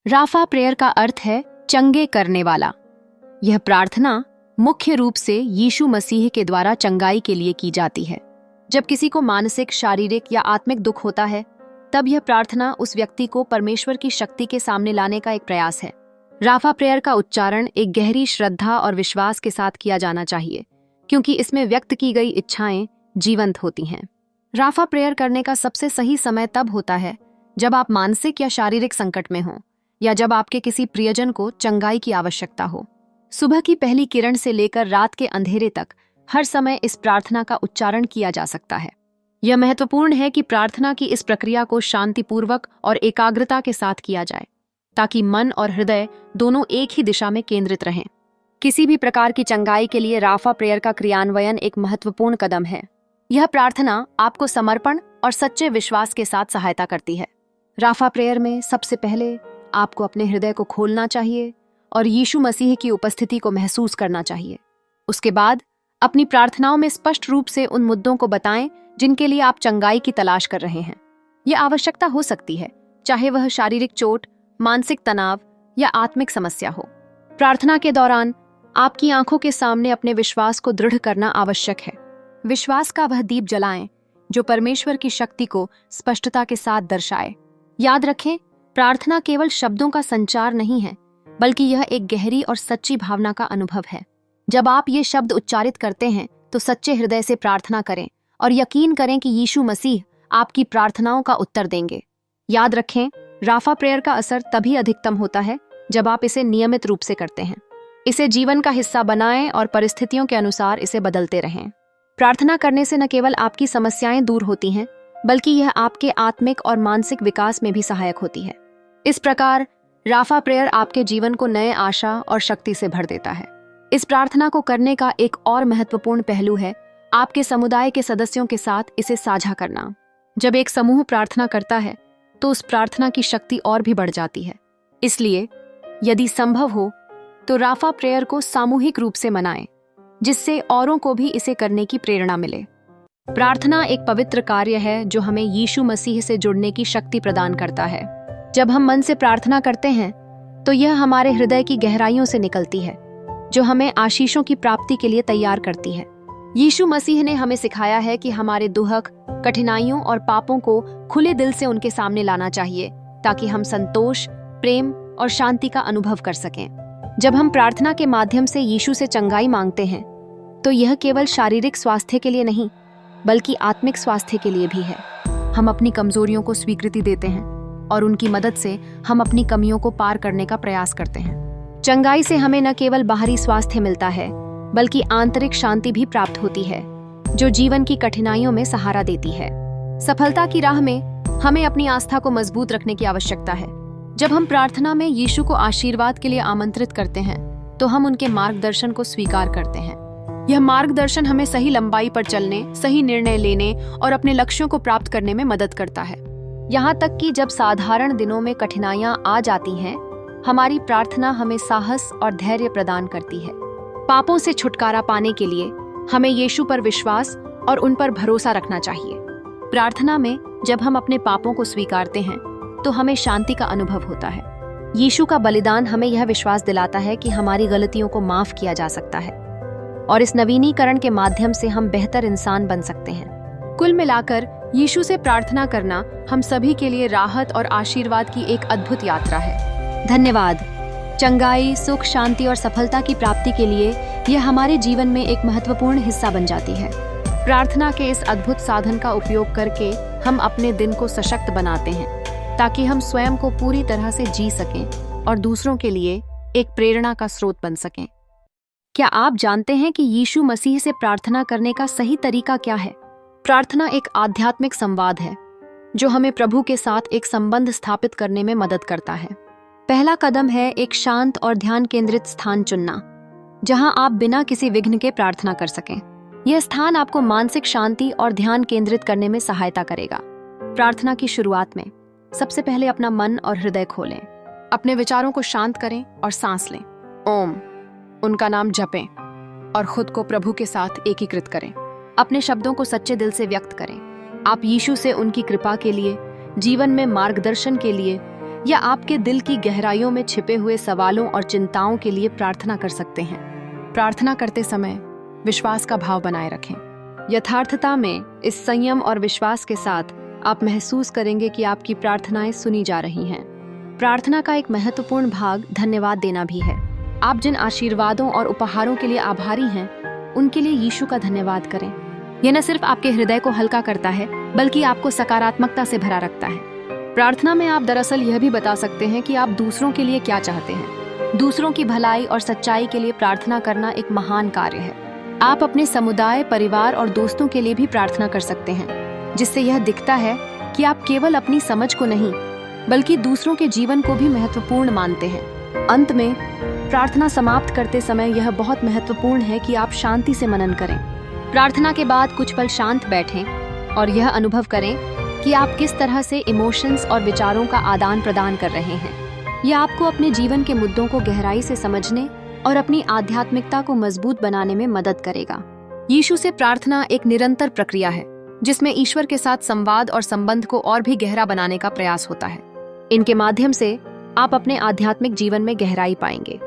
Rafa prayer का अर्थ है चंगे करने वाला। यह प्रार्थना मुख्य रूप से यीशु मसीह के द्वारा चंगाई के लिए की जाती है। जब किसी को मानसिक, शारीरिक या आत्मिक दुख होता है, तब यह प्रार्थना उस व्यक्ति को परमेश्वर की शक्ति के सामने लाने का एक प्रयास है। राफा प्रेयर का उच्चारण एक गहरी श्रद्धा और विश्वास के साथ किया जाना चाहिए, क्योंकि इसमें व्यक्त की गई इच्छाएं जीवंत होती हैं। राफा प्रेयर करने का सबसे सही समय तब होता है जब आप मानसिक या शारीरिक संकट में हों, या जब आपके किसी प्रियजन को चंगाई की आवश्यकता हो। सुबह की पहली किरण से लेकर रात के अंधेरे तक हर समय इस प्रार्थना का उच्चारण किया जा सकता है। यह महत्वपूर्ण है कि प्रार्थना की इस प्रक्रिया को शांतिपूर्वक और एकाग्रता के साथ किया जाए, ताकि मन और हृदय दोनों एक ही दिशा में केंद्रित रहें। किसी भी प्रकार की चंगाई के लिए राफा प्रेयर का क्रियान्वयन एक महत्वपूर्ण कदम है। यह प्रार्थना आपको समर्पण और सच्चे विश्वास के साथ सहायता करती है। राफा प्रेयर में सबसे पहले आपको अपने हृदय को खोलना चाहिए और यीशु मसीह की उपस्थिति को महसूस करना चाहिए। उसके बाद अपनी प्रार्थनाओं में स्पष्ट रूप से उन मुद्दों को बताएं जिनके लिए आप चंगाई की तलाश कर रहे हैं। यह आवश्यकता हो सकती है, चाहे वह शारीरिक चोट, मानसिक तनाव या आत्मिक समस्या हो। प्रार्थना के दौरान आपकी आंखों के सामने अपने विश्वास को दृढ़ करना आवश्यक है। विश्वास का वह दीप जलाएं जो परमेश्वर की शक्ति को स्पष्टता के साथ दर्शाए। याद रखें, प्रार्थना केवल शब्दों का संचार नहीं है, बल्कि यह एक गहरी और सच्ची भावना का अनुभव है। जब आप ये शब्द उच्चारित करते हैं तो सच्चे हृदय से प्रार्थना करें और यकीन करें कि यीशु मसीह आपकी प्रार्थनाओं का उत्तर देंगे। याद रखें, राफा प्रेयर का असर तभी अधिकतम होता है जब आप इसे नियमित रूप से करते हैं। इसे जीवन का हिस्सा बनाएं और परिस्थितियों के अनुसार इसे बदलते रहें। प्रार्थना करने से न केवल आपकी समस्याएं दूर होती हैं, बल्कि यह आपके आत्मिक और मानसिक विकास में भी सहायक होती है। इस प्रकार राफा प्रेयर आपके जीवन को नए आशा और शक्ति से भर देता है। इस प्रार्थना को करने का एक और महत्वपूर्ण पहलू है आपके समुदाय के सदस्यों के साथ इसे साझा करना। जब एक समूह प्रार्थना करता है तो उस प्रार्थना की शक्ति और भी बढ़ जाती है। इसलिए यदि संभव हो तो राफा प्रेयर को सामूहिक रूप से मनाएं, जिससे औरों को भी इसे करने की प्रेरणा मिले। प्रार्थना एक पवित्र कार्य है जो हमें यीशु मसीह से जुड़ने की शक्ति प्रदान करता है। जब हम मन से प्रार्थना करते हैं तो यह हमारे हृदय की गहराइयों से निकलती है, जो हमें आशीषों की प्राप्ति के लिए तैयार करती है। यीशु मसीह ने हमें सिखाया है कि हमारे दुख, कठिनाइयों और पापों को खुले दिल से उनके सामने लाना चाहिए, ताकि हम संतोष, प्रेम और शांति का अनुभव कर सकें। जब हम प्रार्थना के माध्यम से यीशु से चंगाई मांगते हैं तो यह केवल शारीरिक स्वास्थ्य के लिए नहीं, बल्कि आत्मिक स्वास्थ्य के लिए भी है। हम अपनी कमजोरियों को स्वीकृति देते हैं और उनकी मदद से हम अपनी कमियों को पार करने का प्रयास करते हैं। चंगाई से हमें न केवल बाहरी स्वास्थ्य मिलता है, बल्कि आंतरिक शांति भी प्राप्त होती है, जो जीवन की कठिनाइयों में सहारा देती है। सफलता की राह में हमें अपनी आस्था को मजबूत रखने की आवश्यकता है। जब हम प्रार्थना में यीशु को आशीर्वाद के लिए आमंत्रित करते हैं, तो हम उनके मार्गदर्शन को स्वीकार करते हैं। यह मार्गदर्शन हमें सही लंबाई पर चलने, सही निर्णय लेने और अपने लक्ष्यों को प्राप्त करने में मदद करता है। यहाँ तक कि जब साधारण दिनों में कठिनाइयाँ आ जाती हैं, हमारी प्रार्थना हमें साहस और धैर्य प्रदान करती है। पापों से छुटकारा पाने के लिए हमें यीशु पर विश्वास और उन पर भरोसा रखना चाहिए। प्रार्थना में जब हम अपने पापों को स्वीकारते हैं तो हमें शांति का अनुभव होता है। यीशु का बलिदान हमें यह विश्वास दिलाता है कि हमारी गलतियों को माफ किया जा सकता है, और इस नवीनीकरण के माध्यम से हम बेहतर इंसान बन सकते हैं। कुल मिलाकर यीशु से प्रार्थना करना हम सभी के लिए राहत और आशीर्वाद की एक अद्भुत यात्रा है। धन्यवाद। चंगाई, सुख, शांति और सफलता की प्राप्ति के लिए यह हमारे जीवन में एक महत्वपूर्ण हिस्सा बन जाती है। प्रार्थना के इस अद्भुत साधन का उपयोग करके हम अपने दिन को सशक्त बनाते हैं, ताकि हम स्वयं को पूरी तरह से जी सकें और दूसरों के लिए एक प्रेरणा का स्रोत बन सकें। क्या आप जानते हैं कि यीशु मसीह से प्रार्थना करने का सही तरीका क्या है? प्रार्थना एक आध्यात्मिक संवाद है जो हमें प्रभु के साथ एक संबंध स्थापित करने में मदद करता है। पहला कदम है एक शांत और ध्यान केंद्रित स्थान चुनना, जहां आप बिना किसी विघ्न के प्रार्थना कर सकें। यह स्थान आपको मानसिक शांति और ध्यान केंद्रित करने में सहायता करेगा। प्रार्थना की शुरुआत में सबसे पहले अपना मन और हृदय खोलें। अपने विचारों को शांत करें और सांस लें। ओम, उनका नाम जपें और खुद को प्रभु के साथ एकीकृत करें। अपने शब्दों को सच्चे दिल से व्यक्त करें। आप यीशु से उनकी कृपा के लिए, जीवन में मार्गदर्शन के लिए या आपके दिल की गहराइयों में छिपे हुए सवालों और चिंताओं के लिए प्रार्थना कर सकते हैं। प्रार्थना करते समय विश्वास का भाव बनाए रखें। यथार्थता में इस संयम और विश्वास के साथ आप महसूस करेंगे कि आपकी प्रार्थनाएं सुनी जा रही हैं। प्रार्थना का एक महत्वपूर्ण भाग धन्यवाद देना भी है। आप जिन आशीर्वादों और उपहारों के लिए आभारी हैं, उनके लिए यीशु का धन्यवाद करें। यह न सिर्फ आपके हृदय को हल्का करता है, बल्कि आपको सकारात्मकता से भरा रखता है। प्रार्थना में आप दरअसल यह भी बता सकते हैं कि आप दूसरों के लिए क्या चाहते हैं। दूसरों की भलाई और सच्चाई के लिए प्रार्थना करना एक महान कार्य है। आप अपने समुदाय, परिवार और दोस्तों के लिए भी प्रार्थना कर सकते हैं, जिससे यह दिखता है कि आप केवल अपनी समझ को नहीं, बल्कि दूसरों के जीवन को भी महत्वपूर्ण मानते हैं। अंत में प्रार्थना समाप्त करते समय यह बहुत महत्वपूर्ण है कि आप शांति से मनन करें। प्रार्थना के बाद कुछ पल शांत बैठें और यह अनुभव करें कि आप किस तरह से इमोशंस और विचारों का आदान प्रदान कर रहे हैं। यह आपको अपने जीवन के मुद्दों को गहराई से समझने और अपनी आध्यात्मिकता को मजबूत बनाने में मदद करेगा। यीशु से प्रार्थना एक निरंतर प्रक्रिया है, जिसमें ईश्वर के साथ संवाद और संबंध को और भी गहरा बनाने का प्रयास होता है। इनके माध्यम से आप अपने आध्यात्मिक जीवन में गहराई पाएंगे।